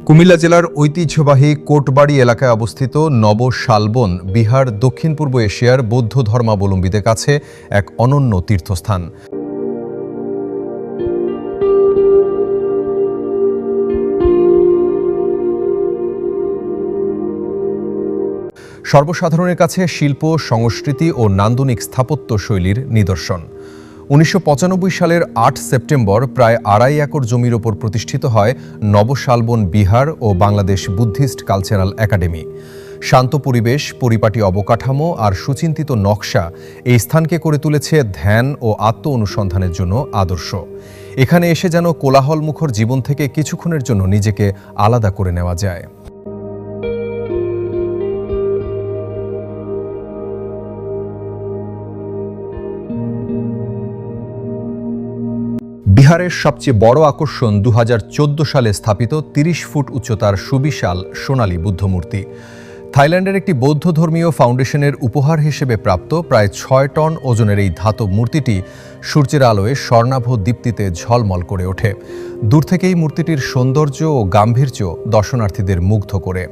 কুমিল্লা জেলার ঐতিহ্যবাহী কোটবাড়ি এলাকায় অবস্থিত নবশালবন বিহার দক্ষিণ পূর্ব এশিয়ার বৌদ্ধ ধর্মাবলম্বীদের কাছে এক অনন্য তীর্থস্থান। সর্বসাধারণের কাছে শিল্প, সংস্কৃতি ও নান্দনিক স্থাপত্য শৈলীর নিদর্শন। ১৯৯৫ সালের ৮ সেপ্টেম্বর প্রায় ২.৫ একর জমির ওপর প্রতিষ্ঠিত হয় নবশালবন বিহার ও বাংলাদেশ বুদ্ধিস্ট কালচারাল একাডেমি। শান্ত পরিবেশ, পরিপাটি অবকাঠামো আর সুচিন্তিত নকশা এই স্থানকে করে তুলেছে ধ্যান ও আত্ম অনুসন্ধানের জন্য আদর্শ। এখানে এসে যেন কোলাহলমুখর জীবন থেকে কিছুক্ষণের জন্য নিজেকে আলাদা করে নেওয়া যায়। বিহারের সবচেয়ে বড় আকর্ষণ ২০১৪ সালে স্থাপিত ৩০ ফুট উচ্চতার সুবিশাল সোনালী বুদ্ধমূর্তি। থাইল্যান্ডের একটি বৌদ্ধ ধর্মীয় ফাউন্ডেশনের উপহার হিসেবে প্রাপ্ত প্রায় ৬ টন ওজনের এই ধাতব মূর্তিটি সূর্যের আলোয় স্বর্ণাভ দীপ্তিতে ঝলমল করে ওঠে। দূর থেকেই মূর্তিটির সৌন্দর্য ও গাম্ভীর্য দর্শনার্থীদের মুগ্ধ করে।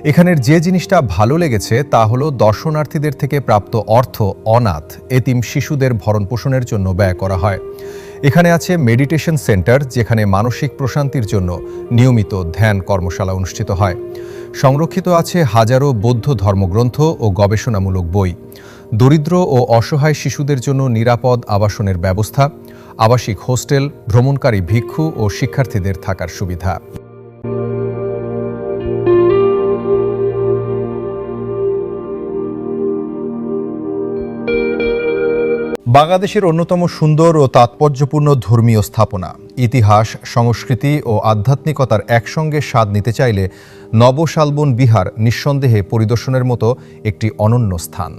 এখানের যে জিনিসটা ভালো লেগেছে তা হলো দর্শনার্থীদের থেকে প্রাপ্ত অর্থ অনাথ এতিম শিশুদের ভরণপোষণের জন্য ব্যয় করা হয়। এখানে আছে মেডিটেশন সেন্টার, যেখানে মানসিক প্রশান্তির জন্য নিয়মিত ধ্যান কর্মশালা অনুষ্ঠিত হয়। সংরক্ষিত আছে হাজারো বৌদ্ধ ধর্মগ্রন্থ ও গবেষণামূলক বই। দরিদ্র ও অসহায় শিশুদের জন্য নিরাপদ আবাসনের ব্যবস্থা, আবাসিক হোস্টেল, ভ্রমণকারী ভিক্ষু ও শিক্ষার্থীদের থাকার সুবিধা। বাংলাদেশের অন্যতম সুন্দর ও তাৎপর্যপূর্ণ ধর্মীয় স্থাপনা, ইতিহাস, সংস্কৃতি ও আধ্যাত্মিকতার একসঙ্গে স্বাদ নিতে চাইলে নবশালবন বিহার নিঃসন্দেহে পরিদর্শনের মতো একটি অনন্য স্থান।